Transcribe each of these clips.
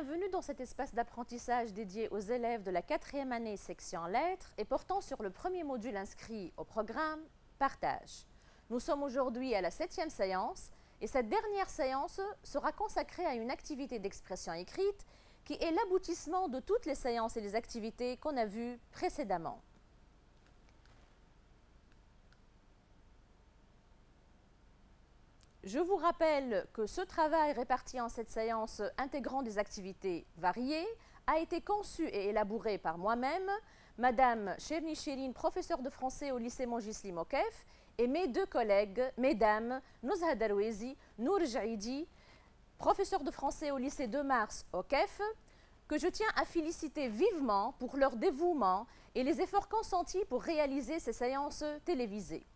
bienvenue dans cet espace d'apprentissage dédié aux élèves de la 4e année section lettres et portant sur le premier module inscrit au programme Partage. Nous sommes aujourd'hui à la 7e séance et cette dernière séance sera consacrée à une activité d'expression écrite qui est l'aboutissement de toutes les séances et les activités qu'on a vues précédemment. Je vous rappelle que ce travail réparti en 7 séances intégrant des activités variées a été conçu et élaboré par moi-même, Madame Chebni Chérine, professeure de français au lycée Montgislim au Kef, et mes deux collègues, Mesdames Nouzha Darouezi, Nour Jaïdi, professeur de français au lycée 2 Mars au Kef, que je tiens à féliciter vivement pour leur dévouement et les efforts consentis pour réaliser ces séances télévisées.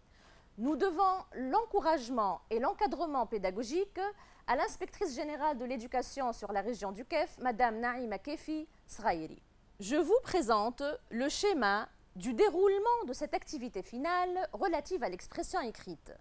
Nous devons l'encouragement et l'encadrement pédagogique à l'inspectrice générale de l'éducation sur la région du Kef, Madame Naïma Kefi Sraïri. Je vous présente le schéma du déroulement de cette activité finale relative à l'expression écrite.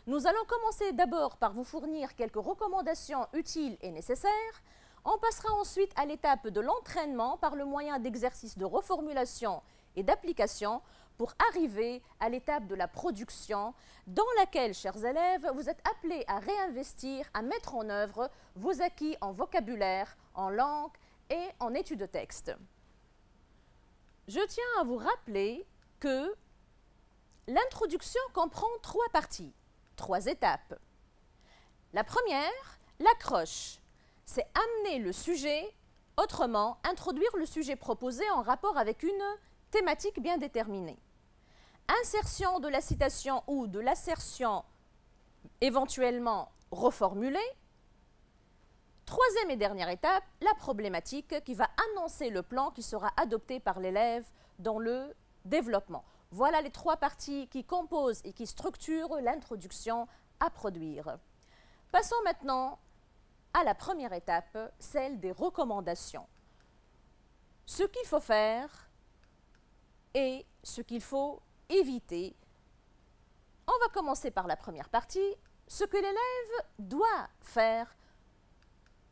Nous allons commencer d'abord par vous fournir quelques recommandations utiles et nécessaires. On passera ensuite à l'étape de l'entraînement par le moyen d'exercices de reformulation et d'application pour arriver à l'étape de la production dans laquelle, chers élèves, vous êtes appelés à réinvestir, à mettre en œuvre vos acquis en vocabulaire, en langue et en études de texte. Je tiens à vous rappeler que l'introduction comprend 3 parties, 3 étapes. La première, l'accroche, c'est amener le sujet, autrement, introduire le sujet proposé en rapport avec une thématique bien déterminée. Insertion de la citation ou de l'assertion éventuellement reformulée. Troisième et dernière étape, la problématique qui va annoncer le plan qui sera adopté par l'élève dans le développement. Voilà les 3 parties qui composent et qui structurent l'introduction à produire. Passons maintenant à la première étape, celle des recommandations. Ce qu'il faut faire et ce qu'il faut éviter. On va commencer par la première partie, ce que l'élève doit faire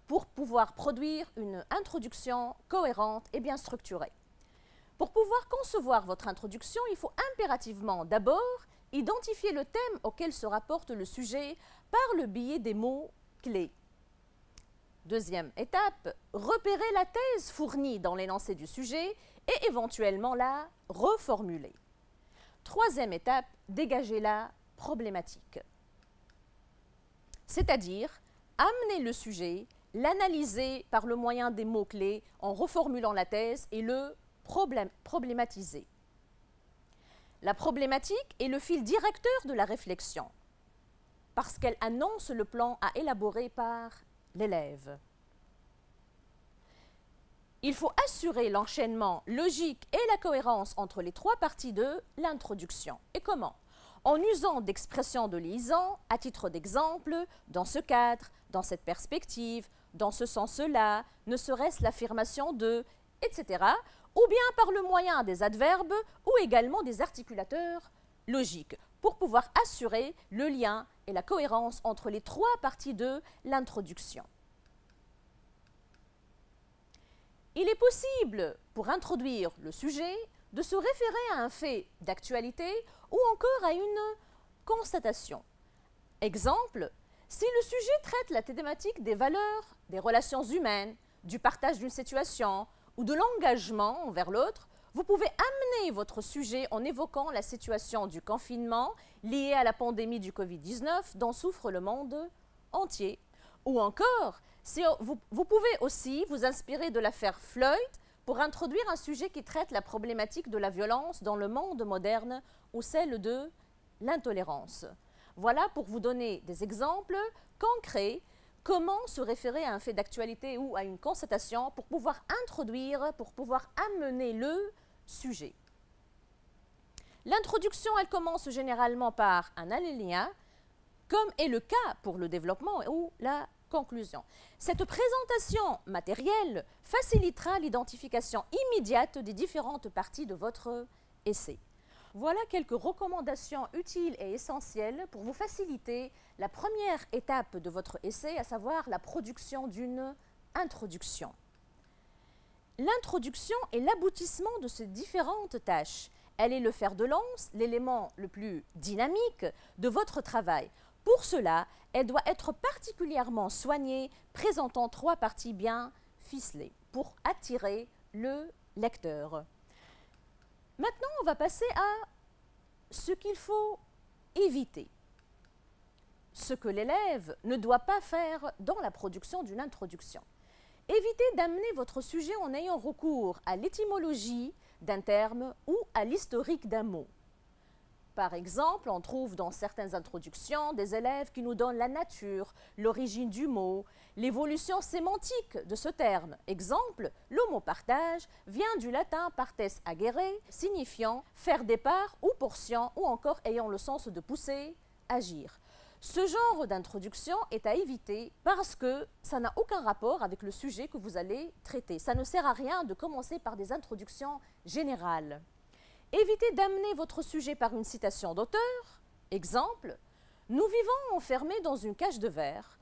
pour pouvoir produire une introduction cohérente et bien structurée. Pour pouvoir concevoir votre introduction, il faut impérativement d'abord identifier le thème auquel se rapporte le sujet par le biais des mots clés. Deuxième étape, repérer la thèse fournie dans l'énoncé du sujet et éventuellement la reformuler. Troisième étape, dégager la problématique. C'est-à-dire amener le sujet, l'analyser par le moyen des mots-clés en reformulant la thèse et le problématiser. La problématique est le fil directeur de la réflexion parce qu'elle annonce le plan à élaborer par l'élève. Il faut assurer l'enchaînement logique et la cohérence entre les 3 parties de l'introduction. Et comment? En usant d'expressions de liaison, à titre d'exemple, dans ce cadre, dans cette perspective, dans ce sens-là, ne serait-ce l'affirmation de, etc., ou bien par le moyen des adverbes ou également des articulateurs logiques, pour pouvoir assurer le lien et la cohérence entre les 3 parties de l'introduction. Il est possible, pour introduire le sujet, de se référer à un fait d'actualité ou encore à une constatation. Exemple, si le sujet traite la thématique des valeurs, des relations humaines, du partage d'une situation ou de l'engagement envers l'autre, vous pouvez amener votre sujet en évoquant la situation du confinement liée à la pandémie du Covid-19 dont souffre le monde entier. Ou encore, vous pouvez aussi vous inspirer de l'affaire Floyd pour introduire un sujet qui traite la problématique de la violence dans le monde moderne ou celle de l'intolérance. Voilà pour vous donner des exemples concrets comment se référer à un fait d'actualité ou à une constatation pour pouvoir introduire, pour pouvoir amener le sujet. L'introduction, elle commence généralement par un alinéa, comme est le cas pour le développement ou la conclusion. Cette présentation matérielle facilitera l'identification immédiate des différentes parties de votre essai. Voilà quelques recommandations utiles et essentielles pour vous faciliter la première étape de votre essai, à savoir la production d'une introduction. L'introduction est l'aboutissement de ces différentes tâches. Elle est le fer de lance, l'élément le plus dynamique de votre travail. Pour cela, elle doit être particulièrement soignée, présentant 3 parties bien ficelées pour attirer le lecteur. Maintenant, on va passer à ce qu'il faut éviter. Ce que l'élève ne doit pas faire dans la production d'une introduction. Évitez d'amener votre sujet en ayant recours à l'étymologie d'un terme ou à l'historique d'un mot. Par exemple, on trouve dans certaines introductions des élèves qui nous donnent la nature, l'origine du mot, l'évolution sémantique de ce terme. Exemple, le mot partage vient du latin partes agere, signifiant faire départ ou portion ou encore ayant le sens de pousser, agir. Ce genre d'introduction est à éviter parce que ça n'a aucun rapport avec le sujet que vous allez traiter. Ça ne sert à rien de commencer par des introductions générales. Évitez d'amener votre sujet par une citation d'auteur. Exemple, « Nous vivons enfermés dans une cage de verre »,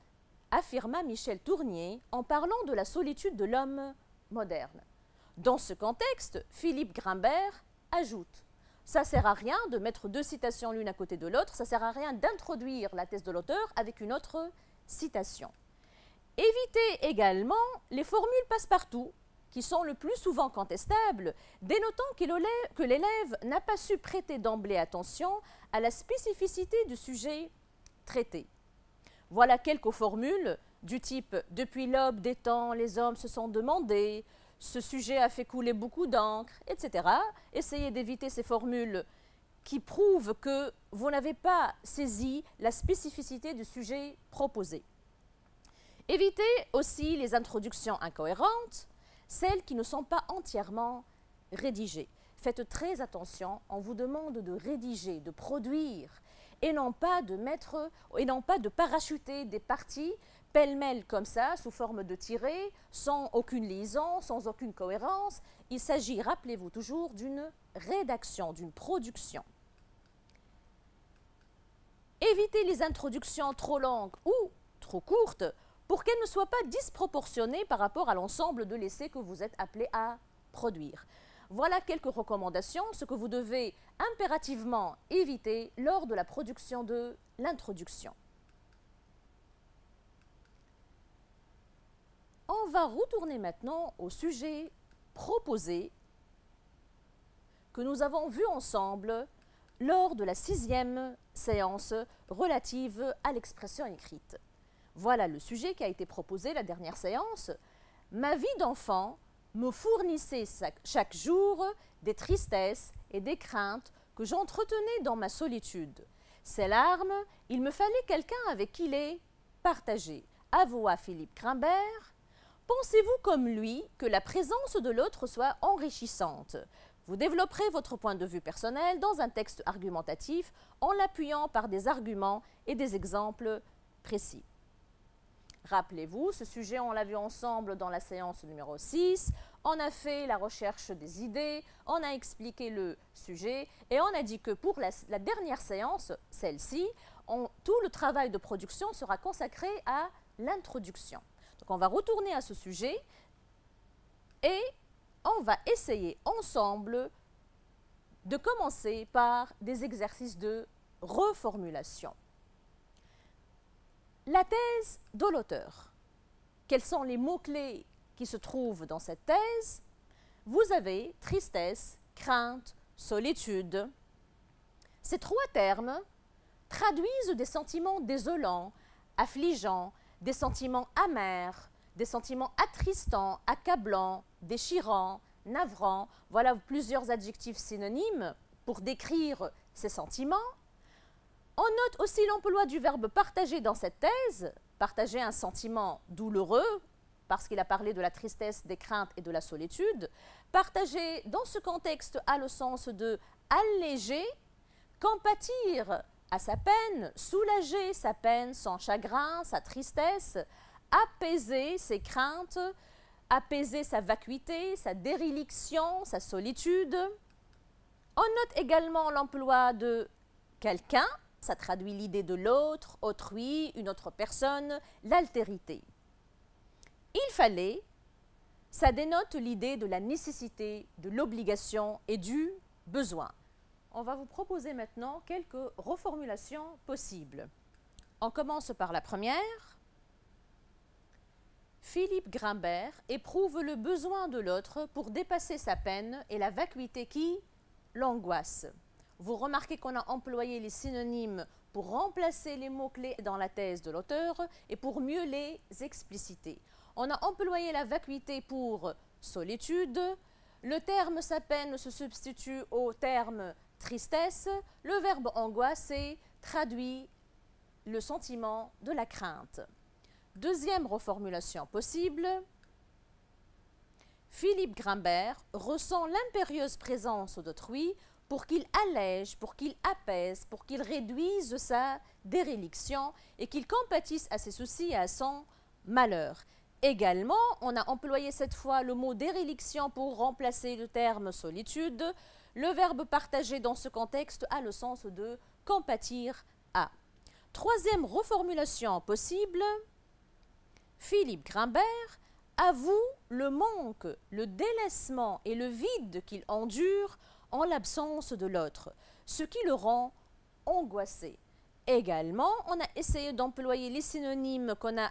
affirma Michel Tournier en parlant de la solitude de l'homme moderne. Dans ce contexte, Philippe Grimbert ajoute « Ça ne sert à rien de mettre 2 citations l'une à côté de l'autre, ça ne sert à rien d'introduire la thèse de l'auteur avec une autre citation. » Évitez également les formules passe-partout, qui sont le plus souvent contestables, dénotant que l'élève n'a pas su prêter d'emblée attention à la spécificité du sujet traité. Voilà quelques formules du type « Depuis l'aube des temps, les hommes se sont demandés »,« Ce sujet a fait couler beaucoup d'encre », etc. Essayez d'éviter ces formules qui prouvent que vous n'avez pas saisi la spécificité du sujet proposé. Évitez aussi les introductions incohérentes, celles qui ne sont pas entièrement rédigées. Faites très attention, on vous demande de rédiger, de produire, et non pas de parachuter des parties pêle-mêle comme ça, sous forme de tirés, sans aucune liaison, sans aucune cohérence. Il s'agit, rappelez-vous toujours, d'une rédaction, d'une production. Évitez les introductions trop longues ou trop courtes, pour qu'elle ne soit pas disproportionnée par rapport à l'ensemble de l'essai que vous êtes appelé à produire. Voilà quelques recommandations, ce que vous devez impérativement éviter lors de la production de l'introduction. On va retourner maintenant au sujet proposé que nous avons vu ensemble lors de la 6e séance relative à l'expression écrite. Voilà le sujet qui a été proposé la dernière séance. Ma vie d'enfant me fournissait chaque jour des tristesses et des craintes que j'entretenais dans ma solitude. Ces larmes, il me fallait quelqu'un avec qui les partager, avoua Philippe Grimbert. Pensez-vous comme lui que la présence de l'autre soit enrichissante? Vous développerez votre point de vue personnel dans un texte argumentatif en l'appuyant par des arguments et des exemples précis. Rappelez-vous, ce sujet, on l'a vu ensemble dans la séance numéro 6. On a fait la recherche des idées, on a expliqué le sujet et on a dit que pour la dernière séance, celle-ci, tout le travail de production sera consacré à l'introduction. Donc on va retourner à ce sujet et on va essayer ensemble de commencer par des exercices de reformulation. La thèse de l'auteur. Quels sont les mots-clés qui se trouvent dans cette thèse? Vous avez tristesse, crainte, solitude. Ces 3 termes traduisent des sentiments désolants, affligeants, des sentiments amers, des sentiments attristants, accablants, déchirants, navrants. Voilà plusieurs adjectifs synonymes pour décrire ces sentiments. On note aussi l'emploi du verbe partager dans cette thèse, partager un sentiment douloureux, parce qu'il a parlé de la tristesse, des craintes et de la solitude. Partager dans ce contexte a le sens de alléger, compatir à sa peine, soulager sa peine, son chagrin, sa tristesse, apaiser ses craintes, apaiser sa vacuité, sa déréliction, sa solitude. On note également l'emploi de quelqu'un. Ça traduit l'idée de l'autre, autrui, une autre personne, l'altérité. Il fallait Ça dénote l'idée de la nécessité, de l'obligation et du besoin. On va vous proposer maintenant quelques reformulations possibles. On commence par la première. Philippe Grimbert éprouve le besoin de l'autre pour dépasser sa peine et la vacuité qui l'angoisse. Vous remarquez qu'on a employé les synonymes pour remplacer les mots-clés dans la thèse de l'auteur et pour mieux les expliciter. On a employé la vacuité pour solitude. Le terme sa peine se substitue au terme tristesse. Le verbe angoisser traduit le sentiment de la crainte. Deuxième reformulation possible. Philippe Grimbert ressent l'impérieuse présence d'autrui pour qu'il allège, pour qu'il apaise, pour qu'il réduise sa déréliction et qu'il compatisse à ses soucis et à son malheur. Également, on a employé cette fois le mot déréliction pour remplacer le terme solitude. Le verbe partager dans ce contexte a le sens de compatir à. Troisième reformulation possible. Philippe Grimbert avoue le manque, le délaissement et le vide qu'il endure en l'absence de l'autre, ce qui le rend angoissé. Également, on a essayé d'employer les synonymes qu'on a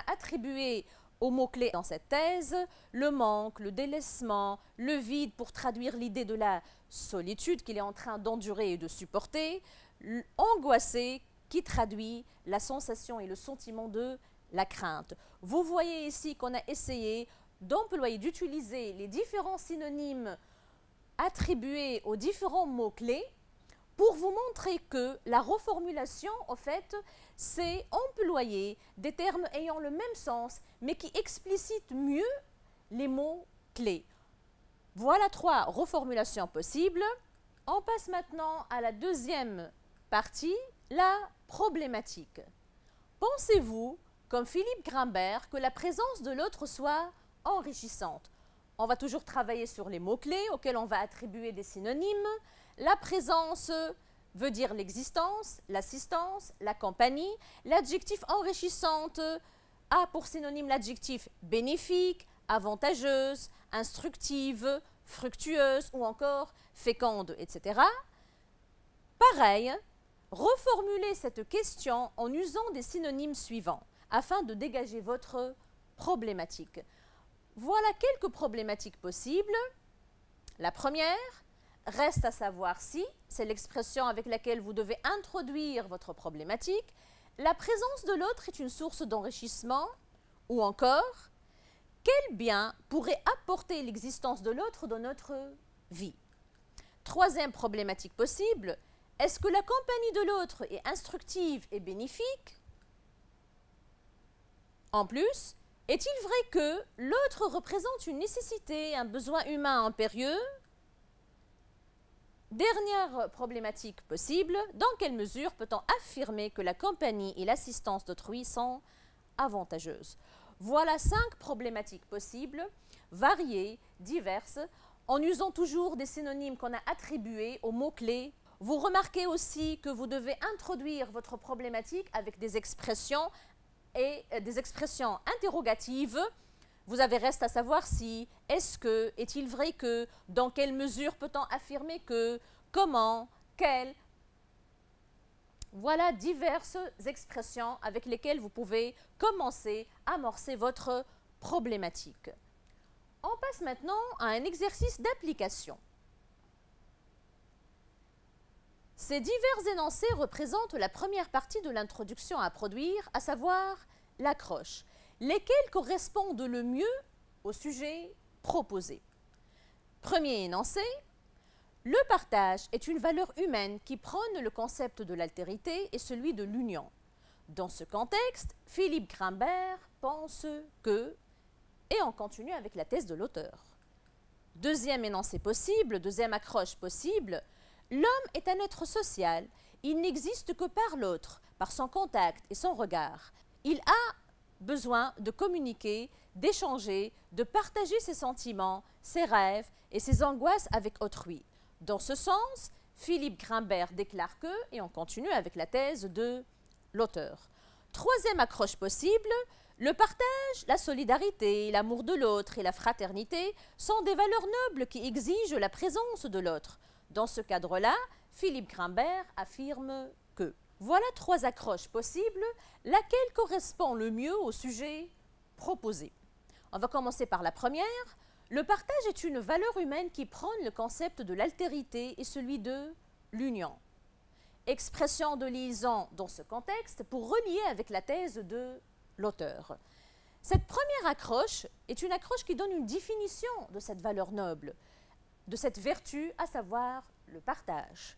attribués aux mots-clés dans cette thèse, le manque, le délaissement, le vide pour traduire l'idée de la solitude qu'il est en train d'endurer et de supporter, angoissé qui traduit la sensation et le sentiment de la crainte. Vous voyez ici qu'on a essayé d'employer, d'utiliser les différents synonymes attribués aux différents mots-clés pour vous montrer que la reformulation, en fait, c'est employer des termes ayant le même sens, mais qui explicitent mieux les mots-clés. Voilà 3 reformulations possibles. On passe maintenant à la deuxième partie, la problématique. Pensez-vous, comme Philippe Grimbert, que la présence de l'autre soit enrichissante? On va toujours travailler sur les mots-clés auxquels on va attribuer des synonymes. La présence veut dire l'existence, l'assistance, la compagnie. L'adjectif enrichissante a pour synonyme l'adjectif bénéfique, avantageuse, instructive, fructueuse ou encore féconde, etc. Pareil, reformulez cette question en usant des synonymes suivants afin de dégager votre problématique. Voilà quelques problématiques possibles. La première, reste à savoir si, c'est l'expression avec laquelle vous devez introduire votre problématique, la présence de l'autre est une source d'enrichissement ou encore, quel bien pourrait apporter l'existence de l'autre dans notre vie? Troisième problématique possible, est-ce que la compagnie de l'autre est instructive et bénéfique? En plus, est-il vrai que l'autre représente une nécessité, un besoin humain impérieux? Dernière problématique possible, dans quelle mesure peut-on affirmer que la compagnie et l'assistance d'autrui sont avantageuses? Voilà 5 problématiques possibles, variées, diverses, en usant toujours des synonymes qu'on a attribués aux mots-clés. Vous remarquez aussi que vous devez introduire votre problématique avec des expressions et des expressions interrogatives. Vous avez reste à savoir si, est-ce que, est-il vrai que, dans quelle mesure peut-on affirmer que, comment, quelle. Voilà diverses expressions avec lesquelles vous pouvez commencer à amorcer votre problématique. On passe maintenant à un exercice d'application. Ces divers énoncés représentent la première partie de l'introduction à produire, à savoir l'accroche, lesquels correspondent le mieux au sujet proposé. Premier énoncé, le partage est une valeur humaine qui prône le concept de l'altérité et celui de l'union. Dans ce contexte, Philippe Grimbert pense que, et on continue avec la thèse de l'auteur. Deuxième énoncé possible, deuxième accroche possible, l'homme est un être social, il n'existe que par l'autre, par son contact et son regard. Il a besoin de communiquer, d'échanger, de partager ses sentiments, ses rêves et ses angoisses avec autrui. Dans ce sens, Philippe Grimbert déclare que, et on continue avec la thèse de l'auteur. Troisième accroche possible, Le partage, la solidarité, l'amour de l'autre et la fraternité sont des valeurs nobles qui exigent la présence de l'autre. Dans ce cadre-là, Philippe Grimbert affirme que voilà 3 accroches possibles, laquelle correspond le mieux au sujet proposé. On va commencer par la première. Le partage est une valeur humaine qui prône le concept de l'altérité et celui de l'union. Expression de liaison dans ce contexte pour relier avec la thèse de l'auteur. Cette première accroche est une accroche qui donne une définition de cette valeur noble, de cette vertu, à savoir le partage,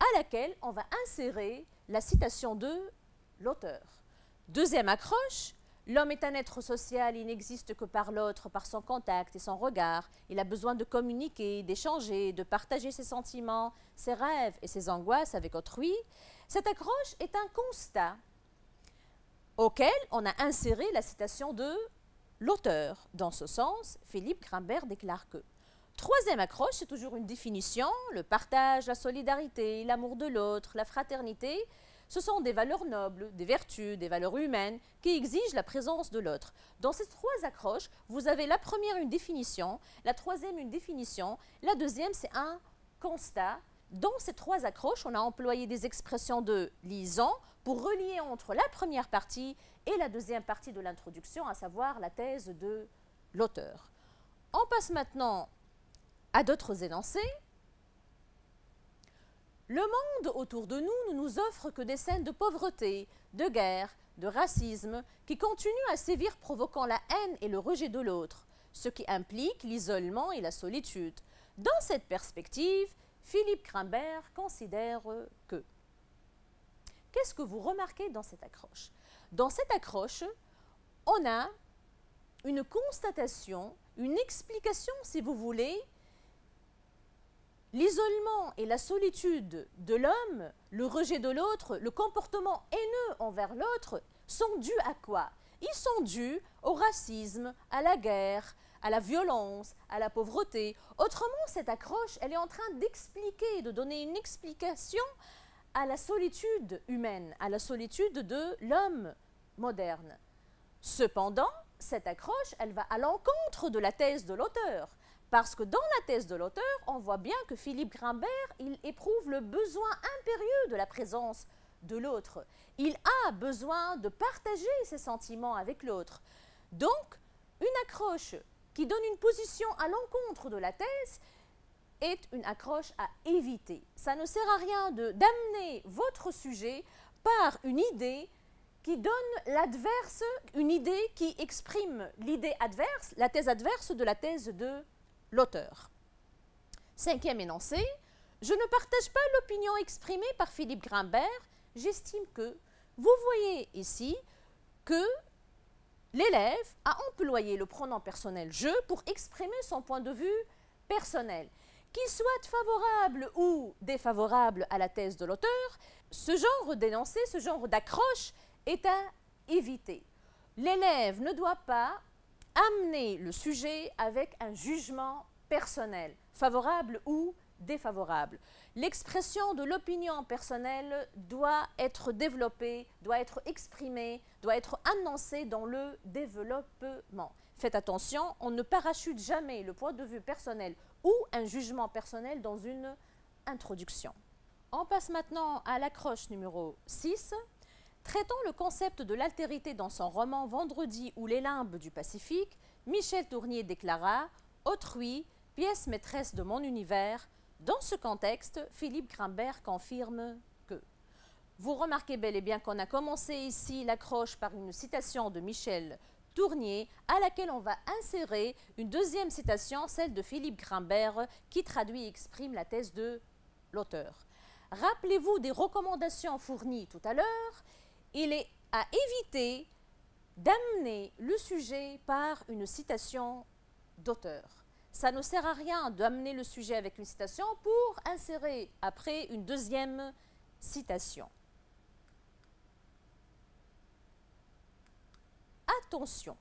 à laquelle on va insérer la citation de l'auteur. Deuxième accroche, l'homme est un être social, il n'existe que par l'autre, par son contact et son regard. Il a besoin de communiquer, d'échanger, de partager ses sentiments, ses rêves et ses angoisses avec autrui. Cette accroche est un constat auquel on a inséré la citation de l'auteur. Dans ce sens, Philippe Grimbert déclare que troisième accroche, c'est toujours une définition, le partage, la solidarité, l'amour de l'autre, la fraternité, ce sont des valeurs nobles, des vertus, des valeurs humaines qui exigent la présence de l'autre. Dans ces 3 accroches, vous avez la première une définition, la troisième une définition, la deuxième c'est un constat. Dans ces 3 accroches, on a employé des expressions de liaison pour relier entre la première partie et la deuxième partie de l'introduction, à savoir la thèse de l'auteur. On passe maintenant à d'autres énoncés. Le monde autour de nous ne nous offre que des scènes de pauvreté, de guerre, de racisme, qui continuent à sévir provoquant la haine et le rejet de l'autre, ce qui implique l'isolement et la solitude. Dans cette perspective, Philippe Grimbert considère que... Qu'est-ce que vous remarquez dans cette accroche? Dans cette accroche, on a une constatation, une explication, si vous voulez. L'isolement et la solitude de l'homme, le rejet de l'autre, le comportement haineux envers l'autre, sont dus à quoi? Ils sont dus au racisme, à la guerre, à la violence, à la pauvreté. Autrement, cette accroche, elle est en train d'expliquer, de donner une explication à la solitude humaine, à la solitude de l'homme moderne. Cependant, cette accroche, elle va à l'encontre de la thèse de l'auteur. Parce que dans la thèse de l'auteur, on voit bien que Philippe Grimbert, il éprouve le besoin impérieux de la présence de l'autre. Il a besoin de partager ses sentiments avec l'autre. Donc, une accroche qui donne une position à l'encontre de la thèse est une accroche à éviter. Ça ne sert à rien d'amener votre sujet par une idée qui donne l'adverse, une idée qui exprime l'idée adverse, la thèse adverse de la thèse de l'auteur. Cinquième énoncé, je ne partage pas l'opinion exprimée par Philippe Grimbert. J'estime que, vous voyez ici, que l'élève a employé le pronom personnel « je » pour exprimer son point de vue personnel. Qu'il soit favorable ou défavorable à la thèse de l'auteur, ce genre d'énoncé, ce genre d'accroche est à éviter. L'élève ne doit pas amener le sujet avec un jugement personnel, favorable ou défavorable. L'expression de l'opinion personnelle doit être développée, doit être exprimée, doit être annoncée dans le développement. Faites attention, on ne parachute jamais le point de vue personnel ou un jugement personnel dans une introduction. On passe maintenant à l'accroche numéro 6. Traitant le concept de l'altérité dans son roman Vendredi ou les limbes du Pacifique, Michel Tournier déclara « Autrui, pièce maîtresse de mon univers ». Dans ce contexte, Philippe Grimbert confirme que... Vous remarquez bel et bien qu'on a commencé ici l'accroche par une citation de Michel Tournier, à laquelle on va insérer une deuxième citation, celle de Philippe Grimbert, qui traduit et exprime la thèse de l'auteur. Rappelez-vous des recommandations fournies tout à l'heure. Il est à éviter d'amener le sujet par une citation d'auteur. Ça ne sert à rien d'amener le sujet avec une citation pour insérer après une deuxième citation. Attention,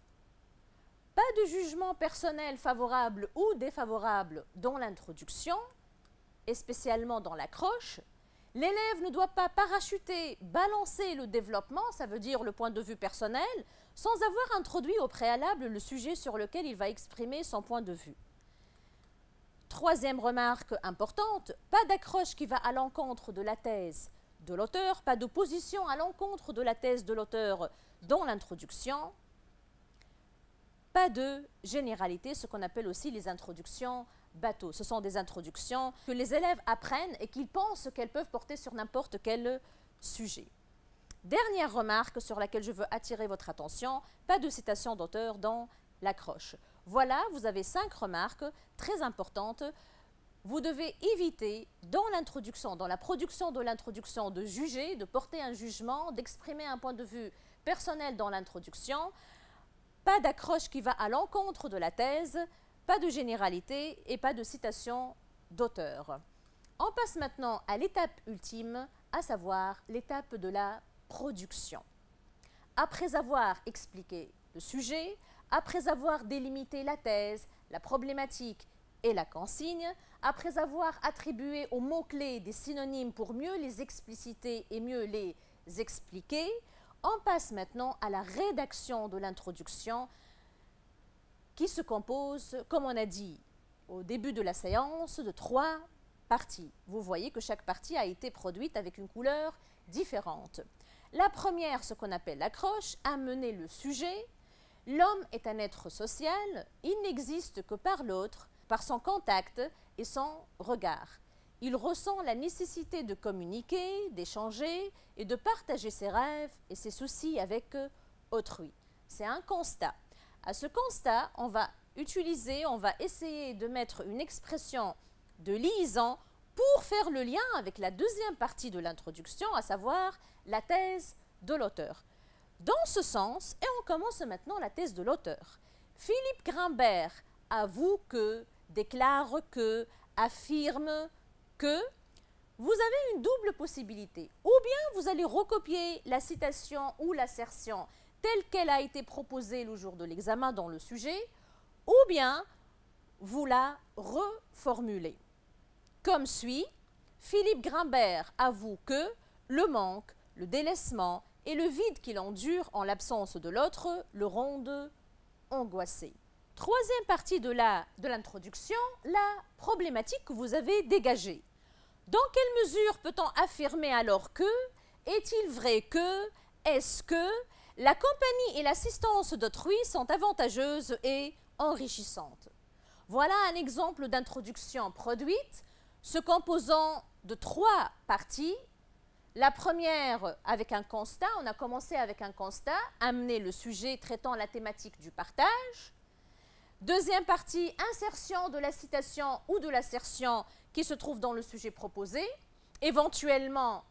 pas de jugement personnel favorable ou défavorable dans l'introduction, et spécialement dans l'accroche. L'élève ne doit pas parachuter, balancer le développement, ça veut dire le point de vue personnel, sans avoir introduit au préalable le sujet sur lequel il va exprimer son point de vue. Troisième remarque importante, pas d'accroche qui va à l'encontre de la thèse de l'auteur, pas d'opposition à l'encontre de la thèse de l'auteur dans l'introduction, pas de généralité, ce qu'on appelle aussi les introductions bateau. Ce sont des introductions que les élèves apprennent et qu'ils pensent qu'elles peuvent porter sur n'importe quel sujet. Dernière remarque sur laquelle je veux attirer votre attention, pas de citation d'auteur dans l'accroche. Voilà, vous avez 5 remarques très importantes. Vous devez éviter dans l'introduction, dans la production de l'introduction, de juger, de porter un jugement, d'exprimer un point de vue personnel dans l'introduction. Pas d'accroche qui va à l'encontre de la thèse, pas de généralité et pas de citation d'auteur. On passe maintenant à l'étape ultime, à savoir l'étape de la production. Après avoir expliqué le sujet, après avoir délimité la thèse, la problématique et la consigne, après avoir attribué aux mots-clés des synonymes pour mieux les expliciter et mieux les expliquer, on passe maintenant à la rédaction de l'introduction qui se compose, comme on a dit au début de la séance, de 3 parties. Vous voyez que chaque partie a été produite avec une couleur différente. La première, ce qu'on appelle l'accroche, amener le sujet. L'homme est un être social, il n'existe que par l'autre, par son contact et son regard. Il ressent la nécessité de communiquer, d'échanger et de partager ses rêves et ses soucis avec autrui. C'est un constat. À ce constat, on va essayer de mettre une expression de liaison pour faire le lien avec la deuxième partie de l'introduction, à savoir la thèse de l'auteur. Dans ce sens, et on commence maintenant la thèse de l'auteur. Philippe Grimbert avoue que, déclare que, affirme que, vous avez une double possibilité. Ou bien vous allez recopier la citation ou l'assertion telle qu'elle a été proposée le jour de l'examen dans le sujet, ou bien vous la reformulez. Comme suit, Philippe Grimbert avoue que le manque, le délaissement et le vide qu'il endure en l'absence de l'autre le rendent angoissé. Troisième partie de l'introduction, la problématique que vous avez dégagée. Dans quelle mesure peut-on affirmer alors que, est-il vrai que, est-ce que, la compagnie et l'assistance d'autrui sont avantageuses et enrichissantes? Voilà un exemple d'introduction produite, se composant de 3 parties. La première avec un constat, on a commencé avec un constat, amener le sujet traitant la thématique du partage. Deuxième partie, insertion de la citation ou de l'assertion qui se trouve dans le sujet proposé, éventuellement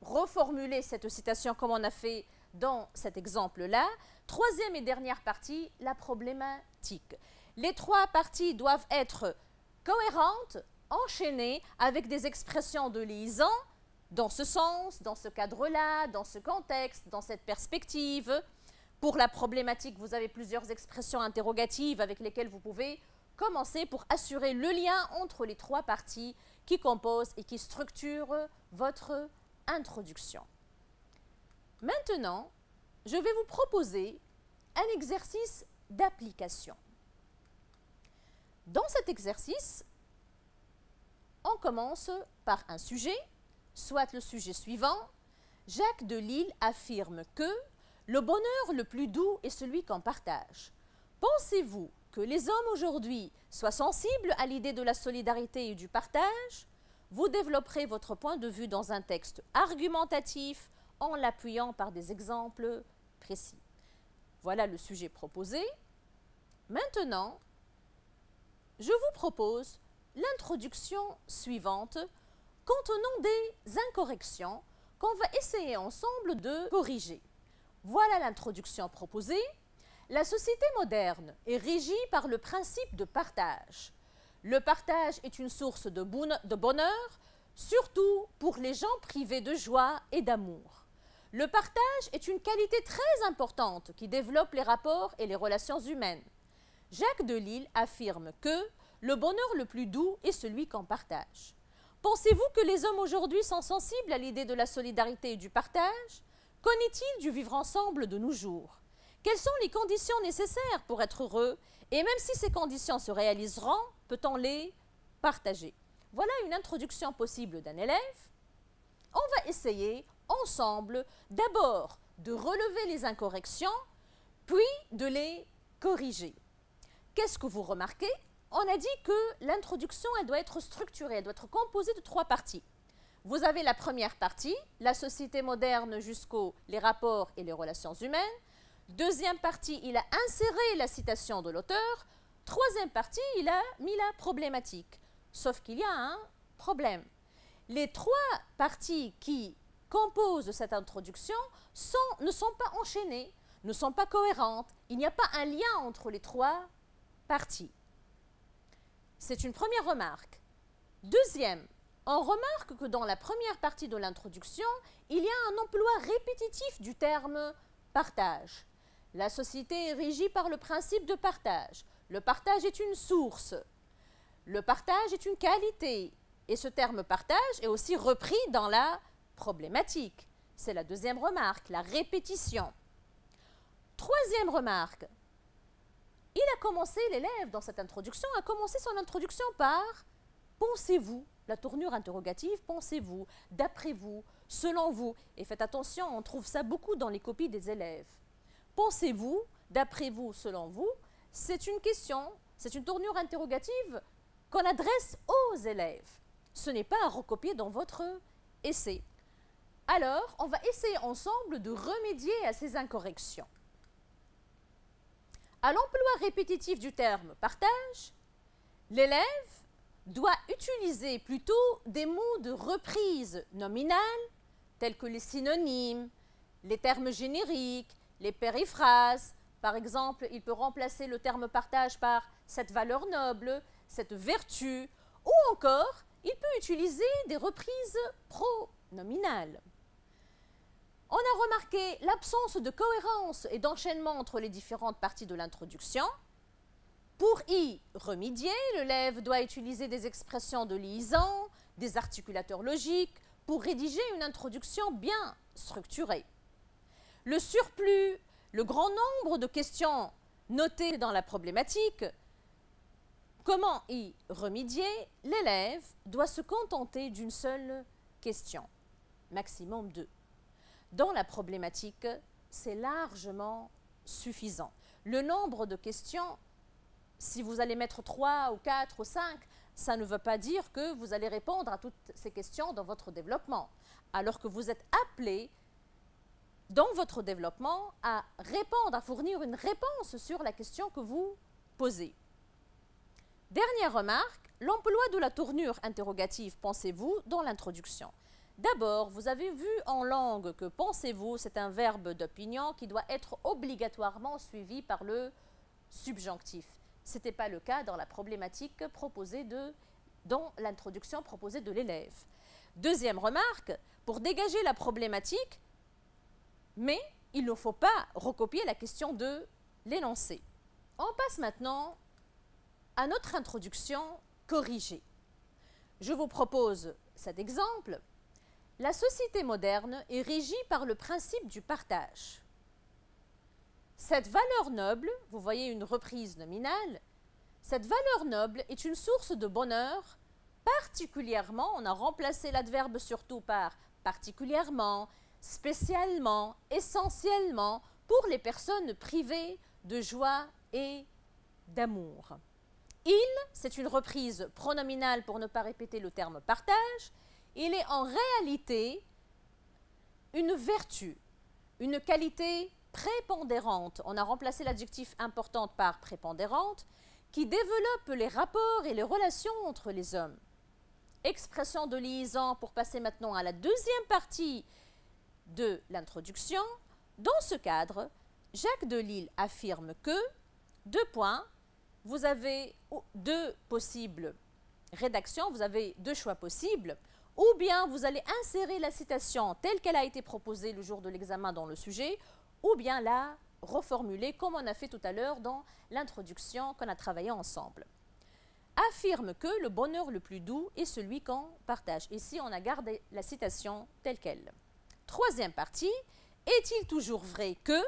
reformuler cette citation comme on a fait dans cet exemple-là. Troisième et dernière partie, la problématique. Les 3 parties doivent être cohérentes, enchaînées avec des expressions de liaison dans ce sens, dans ce cadre-là, dans ce contexte, dans cette perspective. Pour la problématique, vous avez plusieurs expressions interrogatives avec lesquelles vous pouvez commencer pour assurer le lien entre les 3 parties qui composent et qui structurent votre introduction. Maintenant, je vais vous proposer un exercice d'application. Dans cet exercice, on commence par un sujet, soit le sujet suivant. Jacques Delisle affirme que le bonheur le plus doux est celui qu'on partage. Pensez-vous que les hommes aujourd'hui soient sensibles à l'idée de la solidarité et du partage? Vous développerez votre point de vue dans un texte argumentatif en l'appuyant par des exemples précis. Voilà le sujet proposé. Maintenant, je vous propose l'introduction suivante contenant des incorrections qu'on va essayer ensemble de corriger. Voilà l'introduction proposée. La société moderne est régie par le principe de partage. Le partage est une source de bonheur, surtout pour les gens privés de joie et d'amour. Le partage est une qualité très importante qui développe les rapports et les relations humaines. Jacques Delisle affirme que le bonheur le plus doux est celui qu'on partage. Pensez-vous que les hommes aujourd'hui sont sensibles à l'idée de la solidarité et du partage? Qu'en est-il du vivre ensemble de nos jours? Quelles sont les conditions nécessaires pour être heureux? Et même si ces conditions se réaliseront, peut-on les partager? Voilà une introduction possible d'un élève. On va essayer ensemble d'abord de relever les incorrections, puis de les corriger. Qu'est-ce que vous remarquez? On a dit que l'introduction, elle doit être structurée, elle doit être composée de 3 parties. Vous avez la première partie, la société moderne jusqu'aux les rapports et les relations humaines. Deuxième partie, il a inséré la citation de l'auteur. Troisième partie, il a mis la problématique. Sauf qu'il y a un problème. Les 3 parties qui composent cette introduction ne sont pas enchaînées, ne sont pas cohérentes. Il n'y a pas un lien entre les 3 parties. C'est une première remarque. Deuxième, on remarque que dans la première partie de l'introduction, il y a un emploi répétitif du terme partage. La société est régie par le principe de partage. Le partage est une source. Le partage est une qualité. Et ce terme partage est aussi repris dans la problématique. C'est la deuxième remarque, la répétition. Troisième remarque, il a commencé, l'élève dans cette introduction, a commencé son introduction par « pensez-vous » la tournure interrogative « pensez-vous »,« d'après vous »,« selon vous ». Et faites attention, on trouve ça beaucoup dans les copies des élèves. « Pensez-vous »,« d'après vous »,« selon vous », c'est une question, c'est une tournure interrogative qu'on adresse aux élèves. Ce n'est pas à recopier dans votre essai. Alors, on va essayer ensemble de remédier à ces incorrections. À l'emploi répétitif du terme « partage », l'élève doit utiliser plutôt des mots de reprise nominale, tels que les synonymes, les termes génériques, les périphrases. Par exemple, il peut remplacer le terme « partage » par « cette valeur noble »,« cette vertu », ou encore, il peut utiliser des reprises pronominales. On a remarqué l'absence de cohérence et d'enchaînement entre les différentes parties de l'introduction. Pour y remédier, l'élève doit utiliser des expressions de liaison, des articulateurs logiques pour rédiger une introduction bien structurée. Le surplus, le grand nombre de questions notées dans la problématique, comment y remédier? L'élève doit se contenter d'une seule question, maximum 2. Dans la problématique, c'est largement suffisant. Le nombre de questions, si vous allez mettre 3 ou 4 ou 5, ça ne veut pas dire que vous allez répondre à toutes ces questions dans votre développement, alors que vous êtes appelé dans votre développement à répondre, à fournir une réponse sur la question que vous posez. Dernière remarque, l'emploi de la tournure interrogative, pensez-vous, dans l'introduction. D'abord, vous avez vu en langue que pensez-vous, c'est un verbe d'opinion qui doit être obligatoirement suivi par le subjonctif. Ce n'était pas le cas dans la problématique proposée dans l'introduction proposée de l'élève. Deuxième remarque, pour dégager la problématique, mais il ne faut pas recopier la question de l'énoncé. On passe maintenant à notre introduction corrigée. Je vous propose cet exemple. La société moderne est régie par le principe du partage. Cette valeur noble, vous voyez une reprise nominale, cette valeur noble est une source de bonheur, particulièrement, on a remplacé l'adverbe surtout par particulièrement, spécialement, essentiellement, pour les personnes privées de joie et d'amour. Il, c'est une reprise pronominale pour ne pas répéter le terme partage. Il est en réalité une vertu, une qualité prépondérante. On a remplacé l'adjectif importante par prépondérante, qui développe les rapports et les relations entre les hommes. Expression de liaison pour passer maintenant à la deuxième partie de l'introduction. Dans ce cadre, Jacques Delisle affirme que, 2 points, vous avez 2 possibles rédactions, vous avez 2 choix possibles. Ou bien vous allez insérer la citation telle qu'elle a été proposée le jour de l'examen dans le sujet, ou bien la reformuler comme on a fait tout à l'heure dans l'introduction qu'on a travaillé ensemble. affirme que le bonheur le plus doux est celui qu'on partage. Ici, on a gardé la citation telle qu'elle. Troisième partie, est-il toujours vrai que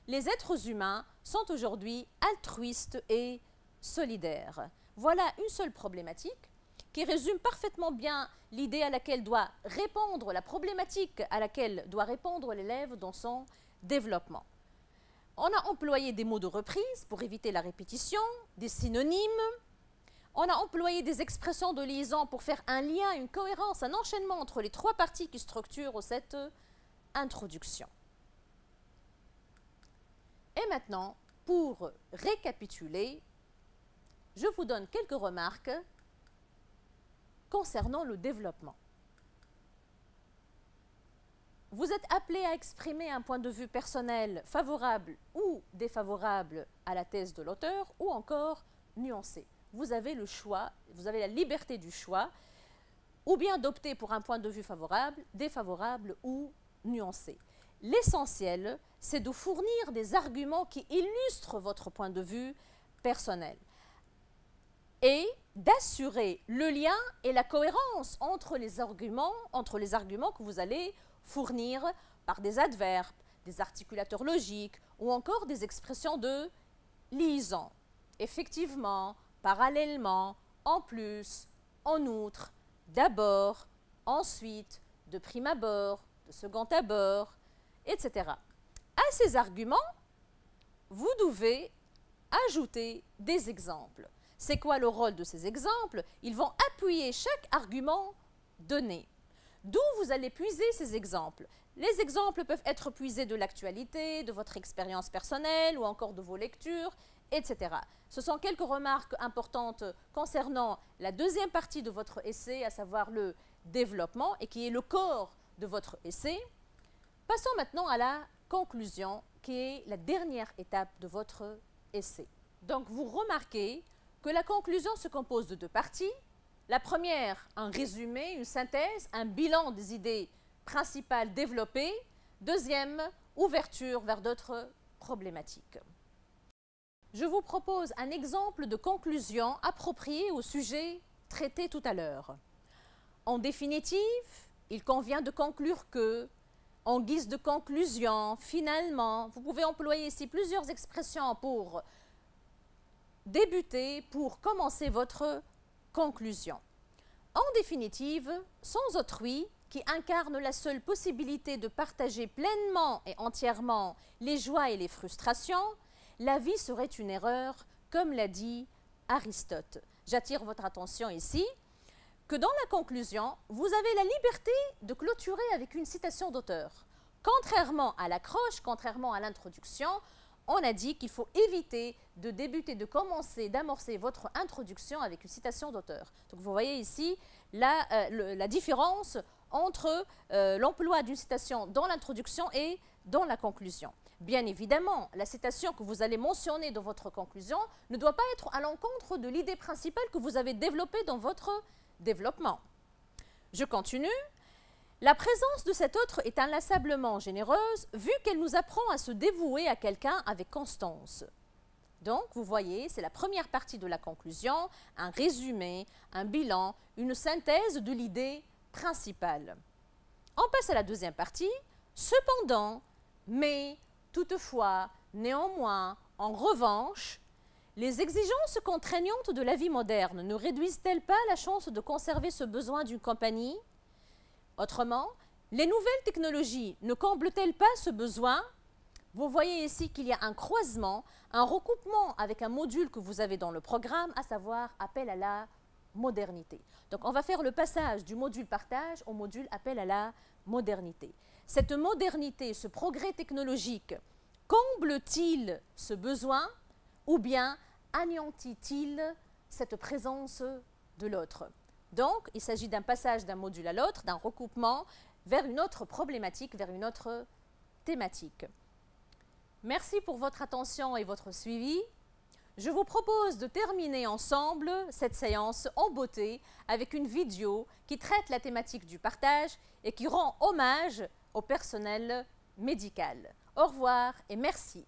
les êtres humains sont aujourd'hui altruistes et solidaires? Voilà une seule problématique qui résume parfaitement bien l'idée à laquelle doit répondre, la problématique à laquelle doit répondre l'élève dans son développement. On a employé des mots de reprise pour éviter la répétition, des synonymes. On a employé des expressions de liaison pour faire un lien, une cohérence, un enchaînement entre les trois parties qui structurent cette introduction. Et maintenant, pour récapituler, je vous donne quelques remarques concernant le développement. Vous êtes appelé à exprimer un point de vue personnel favorable ou défavorable à la thèse de l'auteur ou encore nuancé. Vous avez le choix, vous avez la liberté du choix, ou bien d'opter pour un point de vue favorable, défavorable ou nuancé. L'essentiel, c'est de fournir des arguments qui illustrent votre point de vue personnel et d'assurer le lien et la cohérence entre les arguments que vous allez fournir par des adverbes, des articulateurs logiques ou encore des expressions de liaison. Effectivement, parallèlement, en plus, en outre, d'abord, ensuite, de prime abord, de second abord, etc. À ces arguments, vous devez ajouter des exemples. C'est quoi le rôle de ces exemples? Ils vont appuyer chaque argument donné. D'où vous allez puiser ces exemples? Les exemples peuvent être puisés de l'actualité, de votre expérience personnelle ou encore de vos lectures, etc. Ce sont quelques remarques importantes concernant la deuxième partie de votre essai, à savoir le développement, et qui est le corps de votre essai. Passons maintenant à la conclusion, qui est la dernière étape de votre essai. Donc, vous remarquez que la conclusion se compose de deux parties. La première, un résumé, une synthèse, un bilan des idées principales développées. Deuxième, ouverture vers d'autres problématiques. Je vous propose un exemple de conclusion approprié au sujet traité tout à l'heure. En définitive, il convient de conclure que, en guise de conclusion, finalement, vous pouvez employer ici plusieurs expressions pour débuter, pour commencer votre conclusion. En définitive, sans autrui, qui incarne la seule possibilité de partager pleinement et entièrement les joies et les frustrations, la vie serait une erreur, comme l'a dit Aristote. J'attire votre attention ici que dans la conclusion, vous avez la liberté de clôturer avec une citation d'auteur. Contrairement à l'accroche, contrairement à l'introduction, on a dit qu'il faut éviter de débuter, de commencer, d'amorcer votre introduction avec une citation d'auteur. Donc vous voyez ici la différence entre l'emploi d'une citation dans l'introduction et dans la conclusion. Bien évidemment, la citation que vous allez mentionner dans votre conclusion ne doit pas être à l'encontre de l'idée principale que vous avez développée dans votre développement. Je continue. La présence de cet autre est inlassablement généreuse vu qu'elle nous apprend à se dévouer à quelqu'un avec constance. Donc, vous voyez, c'est la première partie de la conclusion, un résumé, un bilan, une synthèse de l'idée principale. On passe à la deuxième partie. Cependant, mais, toutefois, néanmoins, en revanche, les exigences contraignantes de la vie moderne ne réduisent-elles pas la chance de conserver ce besoin d'une compagnie? Autrement, les nouvelles technologies ne comblent-elles pas ce besoin? Vous voyez ici qu'il y a un croisement, un recoupement avec un module que vous avez dans le programme, à savoir appel à la modernité. Donc, on va faire le passage du module partage au module appel à la modernité. Cette modernité, ce progrès technologique, comble-t-il ce besoin ou bien anéantit-il cette présence de l'autre? Donc, il s'agit d'un passage d'un module à l'autre, d'un recoupement vers une autre problématique, vers une autre thématique. Merci pour votre attention et votre suivi. Je vous propose de terminer ensemble cette séance en beauté avec une vidéo qui traite la thématique du partage et qui rend hommage au personnel médical. Au revoir et merci.